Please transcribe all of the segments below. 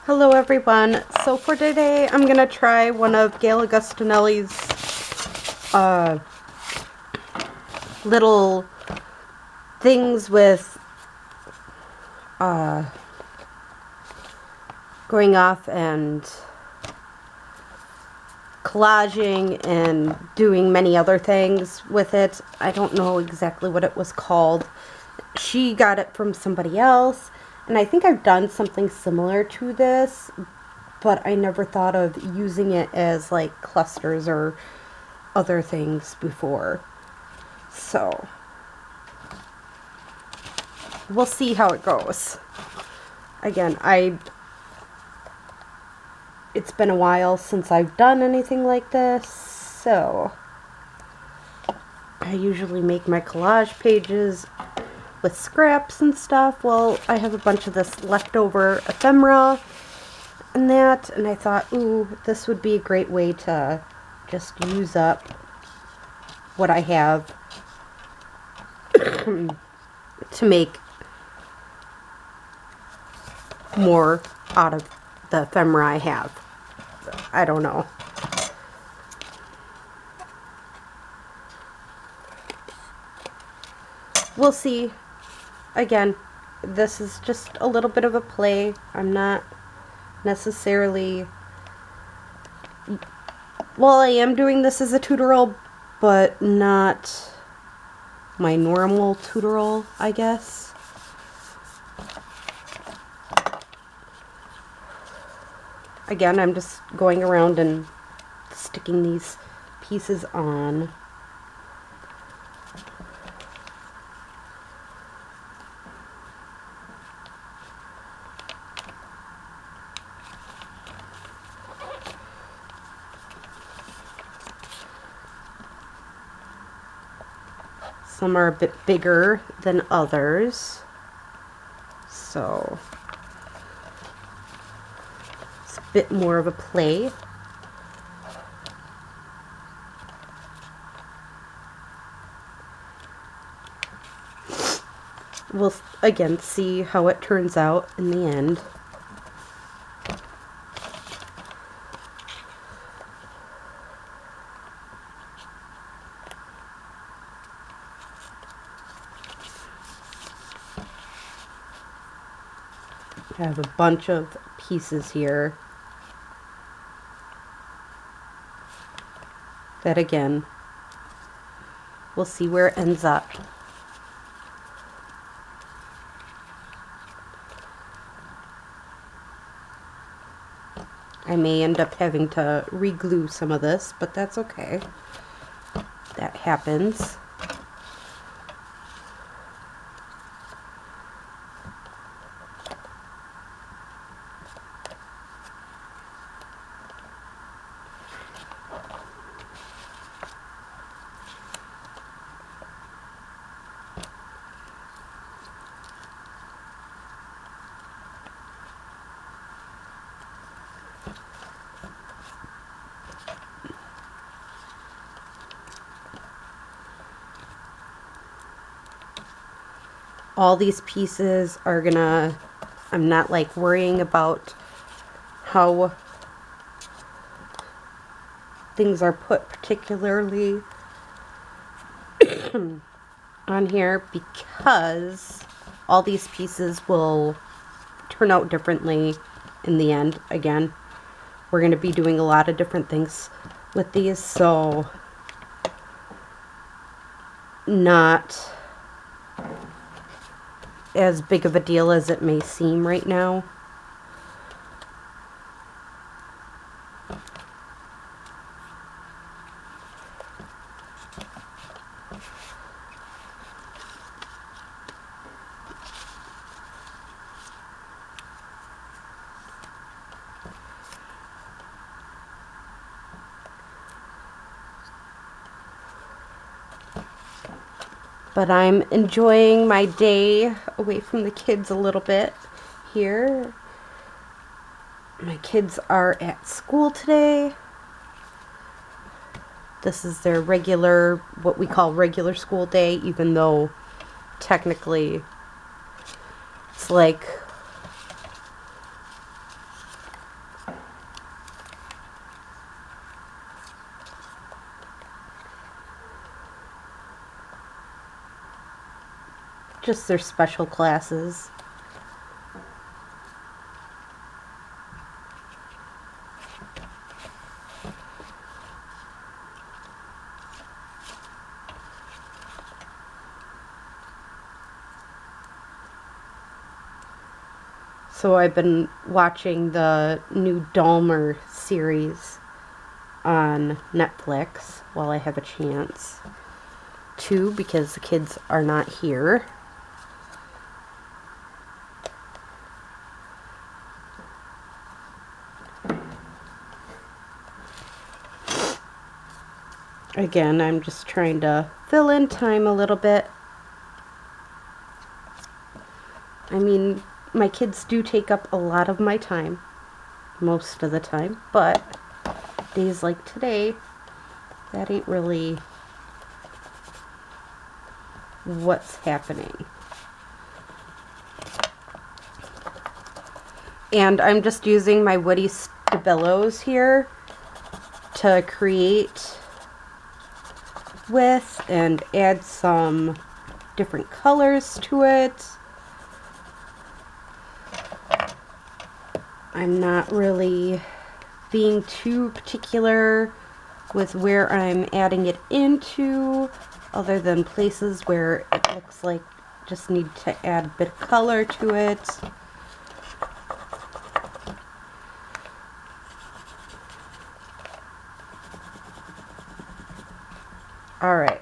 Hello everyone. So for today I'm gonna try one of Gail Augustinelli's little things with going off and collaging and doing many other things with it. I don't know exactly what it was called. She got it from somebody else, and I think I've done something similar to this, but I never thought of using it as like clusters or other things before. So we'll see how it goes. Again, it's been a while since I've done anything like this, so I usually make my collage pages with scraps and stuff. Well, I have a bunch of this leftover ephemera and that, and I thought, ooh, this would be a great way to just use up what I have to make more out of the ephemera I have. I don't know. We'll see. Again, this is just a little bit of a play. I'm not necessarily... Well, I am doing this as a tutorial, but not my normal tutorial, I guess. Again, I'm just going around and sticking these pieces on. Some are a bit bigger than others, so it's a bit more of a play. We'll again see how it turns out in the end. I have a bunch of pieces here that, again, we'll see where it ends up. I may end up having to re-glue some of this, but that's okay. That happens. All these pieces are gonna, I'm not like worrying about how things are put particularly on here, because all these pieces will turn out differently in the end. Again, we're going to be doing a lot of different things with these, so not as big of a deal as it may seem right now. But I'm enjoying my day away from the kids a little bit here. My kids are at school today. This is their regular, what we call regular school day, even though technically it's like just their special classes. So I've been watching the new Dahmer series on Netflix while I have a chance to, because the kids are not here. Again, I'm just trying to fill in time a little bit. I mean, my kids do take up a lot of my time, most of the time, but days like today, that ain't really what's happening. And I'm just using my woody stabilos here to create with and add some different colors to it. I'm not really being too particular with where I'm adding it into, other than places where it looks like just need to add a bit of color to it. Alright,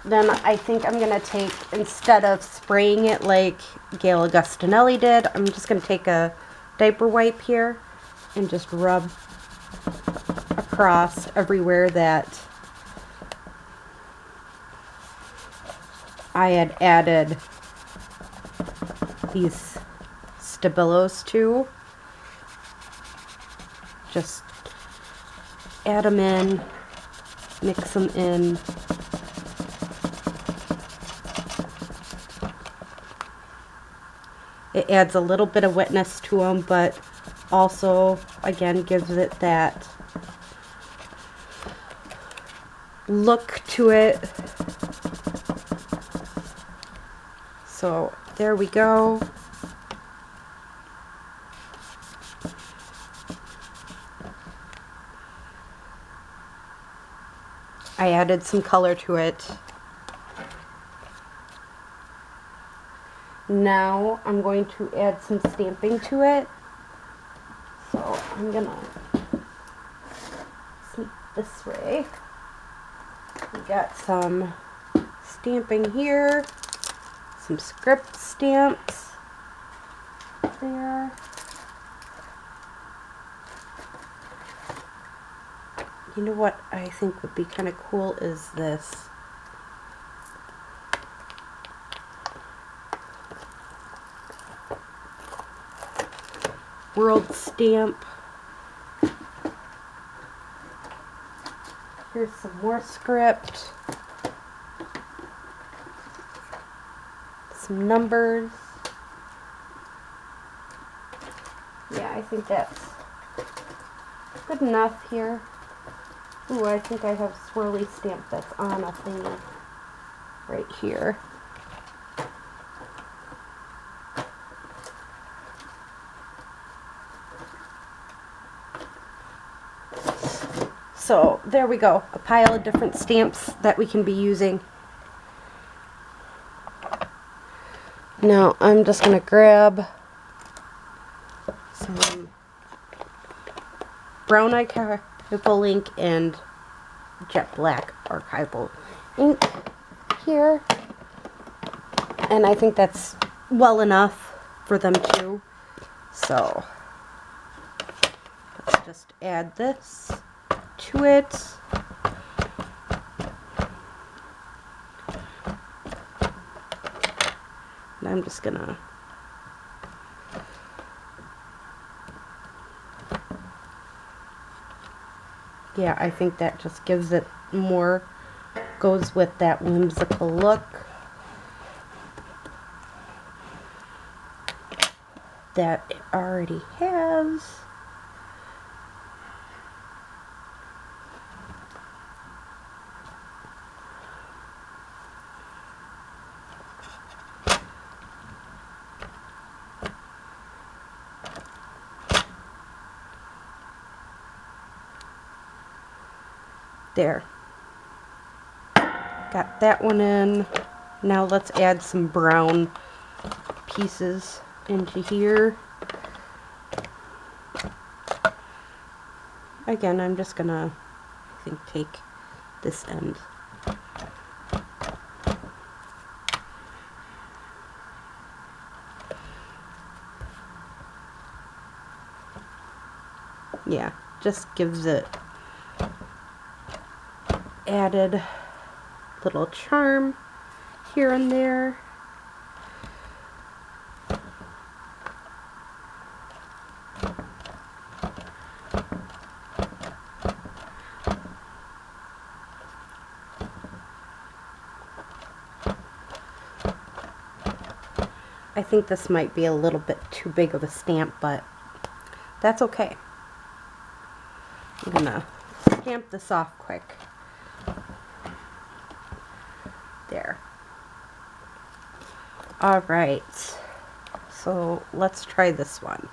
then I think I'm going to take, instead of spraying it like Gail Augustinelli did, I'm just going to take a diaper wipe here and just rub across everywhere that I had added these stabilos to. Just add them in, mix them in. It adds a little bit of wetness to them, but also, again, gives it that look to it. So, there we go. I added some color to it. Now I'm going to add some stamping to it. So I'm gonna sneak this way. We got some stamping here, some script stamps there. You know what I think would be kind of cool is this. World stamp. Here's some more script. Some numbers. Yeah, I think that's good enough here. Ooh, I think I have swirly stamp that's on a thingy right here. So there we go, a pile of different stamps that we can be using. Now I'm just going to grab some brown archival ink and jet black archival ink here. And I think that's well enough for them too. So let's just add this to it. And I'm just gonna I think that just gives it more, goes with that whimsical look that it already has. There. Got that one in. Now let's add some brown pieces into here. Again, I'm just gonna, I think, take this end. Yeah, just gives it added little charm here and there. I think this might be a little bit too big of a stamp, but that's okay. I'm gonna stamp this off quick. There. Alright, so let's try this one.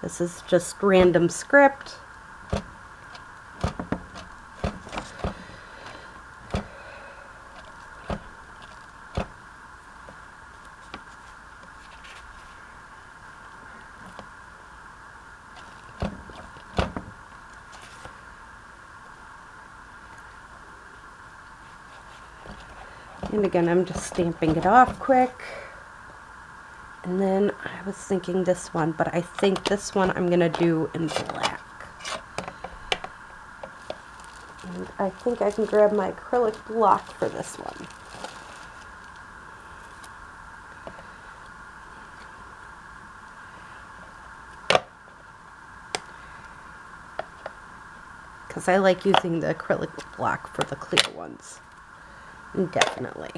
This is just random script. And again, I'm just stamping it off quick. And then I was thinking this one, but I think this one I'm going to do in black. And I think I can grab my acrylic block for this one. Because I like using the acrylic block for the clear ones. Definitely.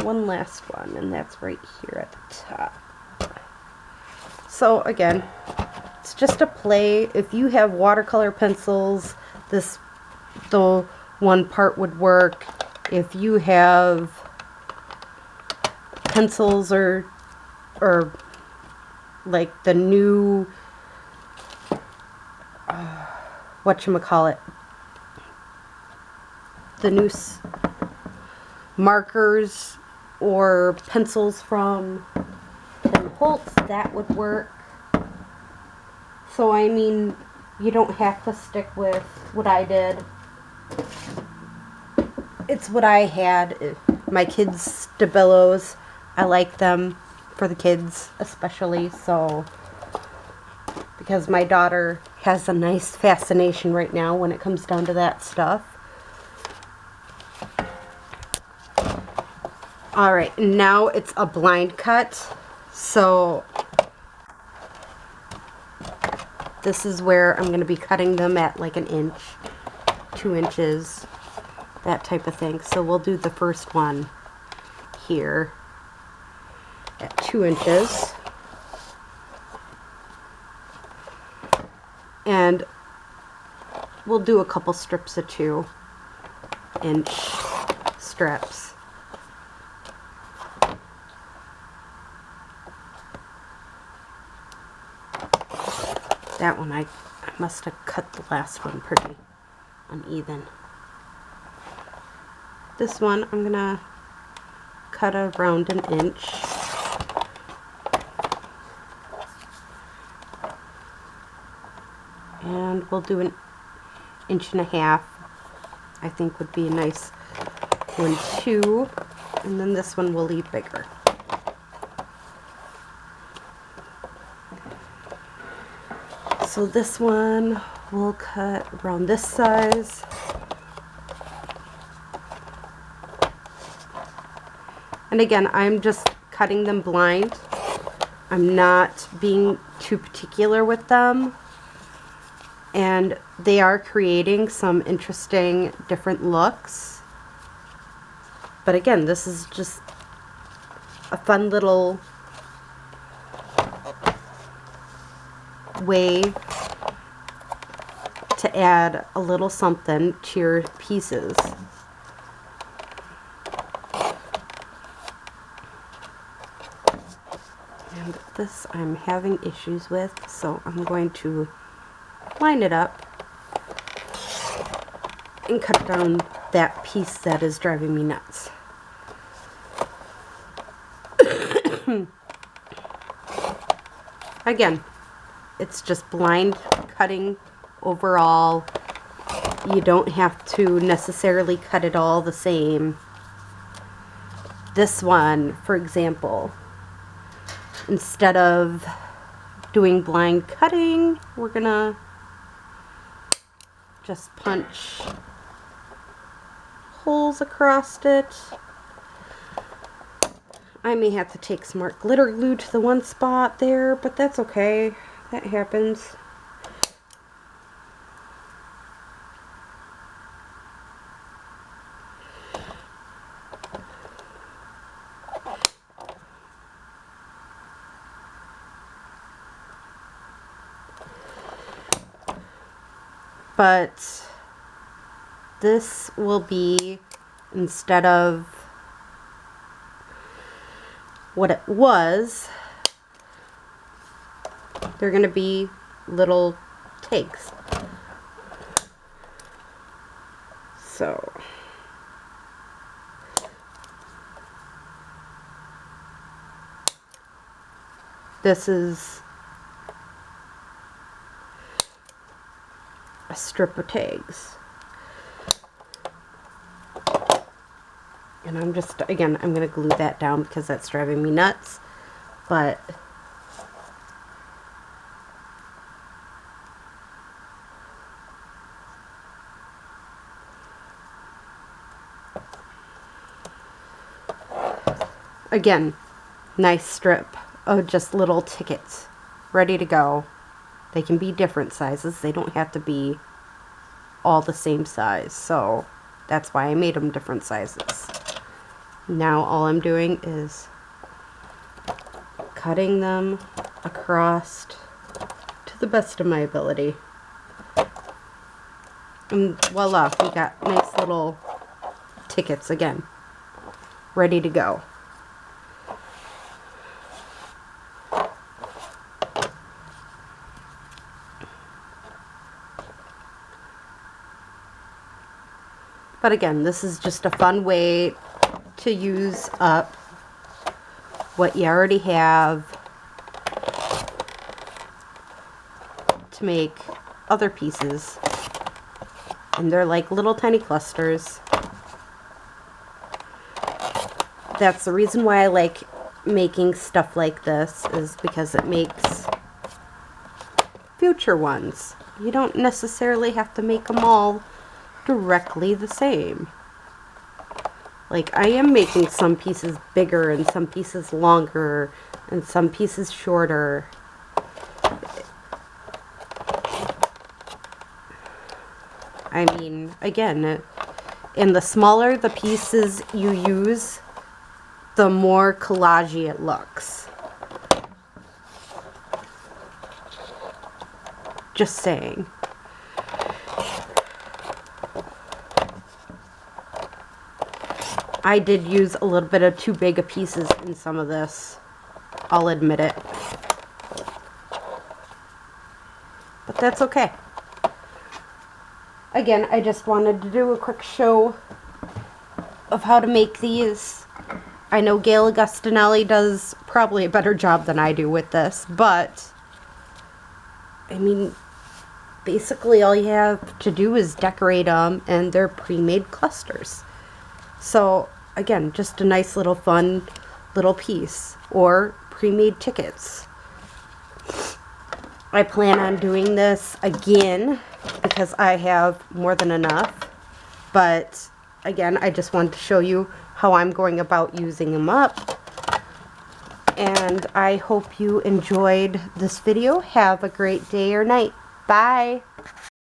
One last one, and that's right here at the top. So again, it's just a play. If you have watercolor pencils, the one part would work. If you have pencils or like the new whatchamacallit, the new markers or pencils from Tim Holtz, that would work. So I mean, you don't have to stick with what I did. It's what I had. My kids' Stabilos, I like them for the kids especially, so because my daughter has a nice fascination right now when it comes down to that stuff. Alright, now it's a blind cut, so this is where I'm going to be cutting them at like an inch, 2 inches, that type of thing. So we'll do the first one here at 2 inches. And we'll do a couple strips of 2-inch strips. That one, I must have cut the last one pretty uneven. This one, I'm going to cut around an inch. And we'll do an 1.5 inches, I think would be a nice one too. And then this one we'll leave bigger. So this one we'll cut around this size. And again, I'm just cutting them blind. I'm not being too particular with them. and they are creating some interesting different looks. But again, this is just a fun little way to add a little something to your pieces. And this I'm having issues with, so I'm going to line it up and cut down that piece that is driving me nuts. Again, it's just blind cutting overall. You don't have to necessarily cut it all the same. This one, for example, instead of doing blind cutting, we're gonna just punch holes across it. I may have to take smart glitter glue to the one spot there, but that's okay. That happens. But this will be, instead of what it was, they're going to be little takes. So this is a strip of tags. And I'm just, again, I'm going to glue that down because that's driving me nuts. But again, nice strip of just little tickets ready to go. They can be different sizes. They don't have to be all the same size. So that's why I made them different sizes. Now all I'm doing is cutting them across to the best of my ability. And voila, we got nice little tickets again, ready to go. But again, this is just a fun way to use up what you already have to make other pieces. And they're like little tiny clusters. That's the reason why I like making stuff like this, is because it makes future ones. You don't necessarily have to make them all directly the same. Like, I am making some pieces bigger and some pieces longer and some pieces shorter. I mean, again, and the smaller the pieces you use, the more collagey it looks. Just saying. I did use a little bit of too big of pieces in some of this. I'll admit it. But that's okay. Again, I just wanted to do a quick show of how to make these. I know Gail Agostinelli does probably a better job than I do with this, but I mean, basically all you have to do is decorate them, and they're pre-made clusters. So again, just a nice little fun little piece, or pre-made tickets. I plan on doing this again because I have more than enough, but again, I just wanted to show you how I'm going about using them up. And I hope you enjoyed this video. Have a great day or night. Bye.